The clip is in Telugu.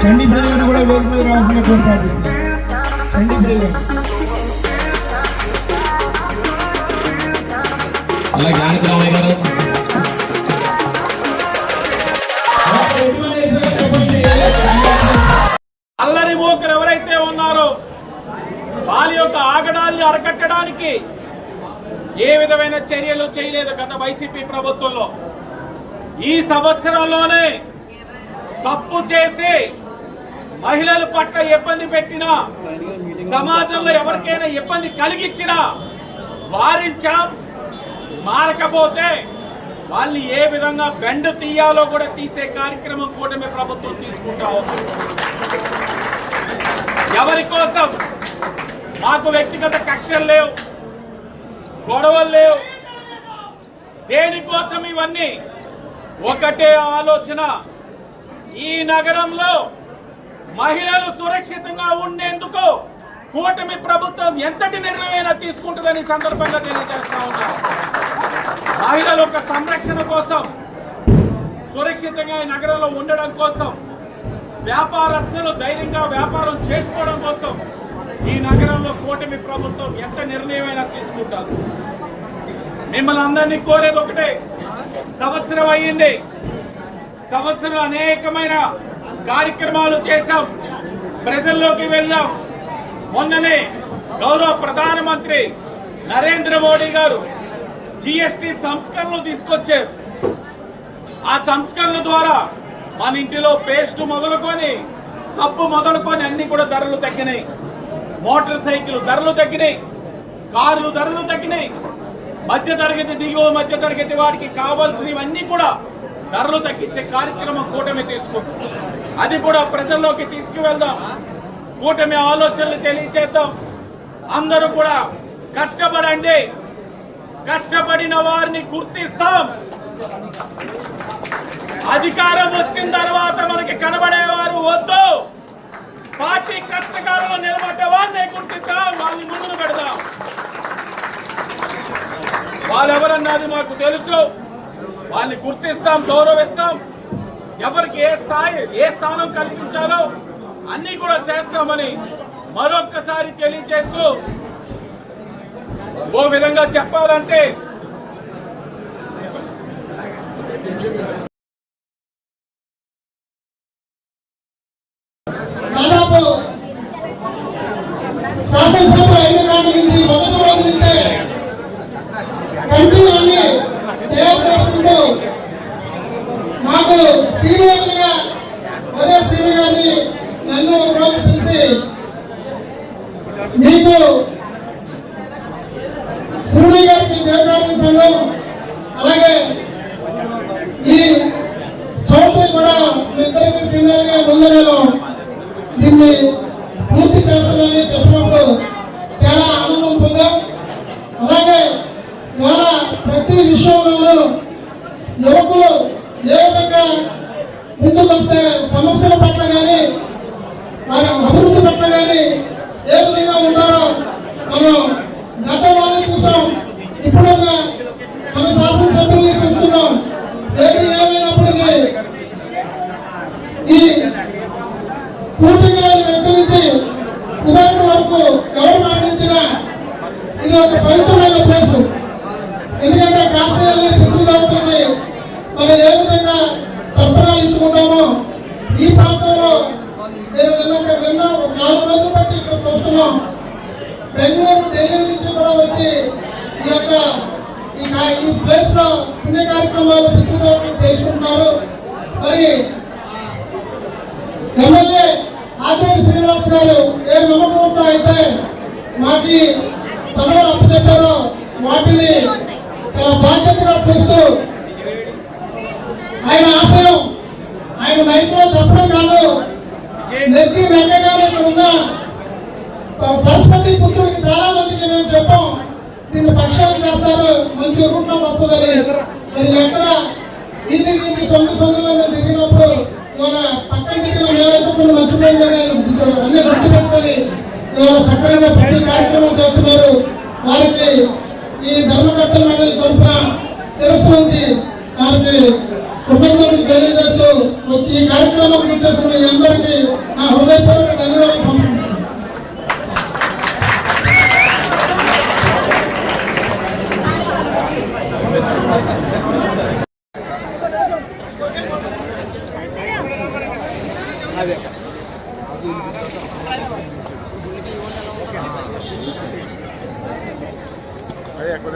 చండీ బ్రదర్ కూడా వేదిక మీద రావాల్సిన కోరి ప్రార్థిస్తున్నాను. చండీ బ్రదర్ అలా జ్ఞానరామయ్య గారు అల్లరి మోకరు ఎవరైతే ఉన్నారో వాళ్ళ యొక్క ఆగడాన్ని అరకట్టడానికి ఏ విధమైన చర్యలు చేయలేదు గత వైసీపీ ప్రభుత్వంలో. ఈ సంవత్సరంలోనే తప్పు చేసి మహిళల పట్ల ఇబ్బంది పెట్టినా, సమాజంలో ఎవరికైనా ఇబ్బంది కలిగించినా వారించాం. మారకపోతే వాళ్ళని ఏ విధంగా బెండు తీయాలో కూడా తీసే కార్యక్రమం కూటమి ప్రభుత్వం తీసుకుంటా ఉంది. ఎవరి కోసం మాకు వ్యక్తిగత కక్షలు లేవు, గొడవలు లేవు. దేనికోసం ఇవన్నీ? ఒకటే ఆలోచన, ఈ నగరంలో మహిళలు సురక్షితంగా ఉండేందుకు కూటమి ప్రభుత్వం ఎంతటి నిర్ణయమైనా తీసుకుంటుందని సందర్భంగా తెలియజేస్తా ఉన్నా. మహిళల యొక్క సంరక్షణ కోసం, సురక్షితంగా ఈ నగరంలో ఉండడం కోసం, వ్యాపారస్తులు ధైర్యంగా వ్యాపారం చేసుకోవడం కోసం ఈ నగరంలో కూటమి ప్రభుత్వం ఎంత నిర్ణయమైనా తీసుకుంటారు. మిమ్మల్ని అందరినీ కోరేది ఒకటే, సంవత్సరం అయ్యింది, సంవత్సరం అనేకమైన కార్యక్రమాలు చేశాం, ప్రజల్లోకి వెళ్ళాం. మొన్ననే గౌరవ ప్రధానమంత్రి నరేంద్ర మోడీ గారు జిఎస్టి సంస్కరణలు తీసుకొచ్చారు. ఆ సంస్కరణల ద్వారా మన ఇంటిలో పేస్ట్ మొదలుకొని, సబ్బు మొదలుకొని అన్ని కూడా ధరలు తగ్గినాయి. మోటార్ సైకిల్ ధరలు తగ్గినాయి, కార్లు ధరలు తగ్గినాయి. మధ్య తరగతి, దిగువ మధ్య తరగతి వారికి కావాల్సినవన్నీ కూడా ధరలు తగ్గించే కార్యక్రమం కూటమి తీసుకుంటాం. అది కూడా ప్రజల్లోకి తీసుకువెళ్దాం, కూటమి ఆలోచనలు తెలియచేద్దాం. అందరూ కూడా కష్టపడండి, కష్టపడిన వారిని గుర్తిస్తాం. అధికారం వచ్చిన తర్వాత మనకి కనబడేవారు వద్దు, పార్టీ కష్టకాలంలో నిలబడ్డ వారిని గుర్తిద్దాం, వాళ్ళని ముందుకు పెడదాం. వాళ్ళెవరన్నది మాకు తెలుసు, వాళ్ళని గుర్తిస్తాం, గౌరవిస్తాం. ఎవరికి ఏ స్థానం కల్పించాలో అన్నీ కూడా చేస్తామని మరొక్కసారి తెలియజేస్తూ, ఓ విధంగా చెప్పాలంటే దాదాపు శాసనసభ అయిన నాటి నుంచి మొదటి రోజు నుంచే కంట్రీలన్నీ తయారు చేసుకుంటూ మాకు సీనియర్లుగా ఒరే శ్రీని గారిని నన్ను ఒక రోజు పిలిచి, మీకు శ్రీని గారికి జయకారణ సంఘం అలాగే ఈ చౌటరీ కూడా మీ ఇద్దరికి సీనియర్గా ముందు నేను దీన్ని పూర్తి చేస్తానని చెప్పినప్పుడు చాలా ఆనందం పొందాం. అలాగే ఇవాళ ప్రతి విషయంలోనూ యువకులు ఏ విధంగా ముందుకు వస్తే సమస్యల పట్ల కానీ వారి అభివృద్ధి పట్ల కానీ ఏ విధంగా ఉంటారో మనం గతంలో చూసాం, ఇప్పుడున్న మన శాసనసభ్యుల్ని చూస్తున్నాం. ఏది ఏమైనప్పటికీ ఈ కూటమిలోని వ్యక్తి నుంచి కుమారుడు వరకు ఎవరు మరణించినా ఇది ఒక పవిత్రమైన ప్లేసు. ఎందుకంటే కాశీయాల్ని పితృదేవతలకి మనం ఏ విధంగా తర్పణాలు ఇచ్చుకుంటామో ఈ ప్రాంతంలో నేను నిన్న 4 రోజులు బట్టి ఇక్కడ చూస్తున్నాం. బెంగళూరు, ఢిల్లీ నుంచి కూడా వచ్చి ఈ యొక్క ఈ ప్లేస్ లో పుణ్య కార్యక్రమాలు పితృదేవతలు చేసుకుంటున్నారు. మరి ఎమ్మెల్యే ఆదిరెడ్డి శ్రీనివాస్ గారు ఏ నమ్మకంతో అయితే మాకు పదవులు అప్పచెప్పారో వాటిని చాలా బాధ్యతగా చూస్తూ ఆయన ఆశయం ఆయన మైక్లో చెప్పడం కాదు, నెత్తి వెంకగా ఇక్కడ ఉన్న సరస్వతి పుత్రులకి చాలా మందికి మేము చెప్పాం, దీన్ని పక్షాలు చేస్తారు, మంచి రూపంలో వస్తుందని. మరి ఎక్కడ ఇది సొంతలో మేము తిరిగినప్పుడు ఇవాళ పక్కన దిగిన మేమైతే కొన్ని మర్చిపోయిందని అన్ని గుర్తు పెట్టుకొని ఇవాళ సక్రమంగా ప్రతి కార్యక్రమం చేస్తున్నారు. వారికి ఈ ధర్మకర్తల మండలి తరఫున శిరస్సు నుంచి వారికి కృతజ్ఞతలు తెలియజేస్తూ ఈ కార్యక్రమం చేసిన మీ అందరికీ నా హృదయపూర్వక ధన్యవాదాలు సమర్పిస్తున్నాను. అదే ఎక్కువ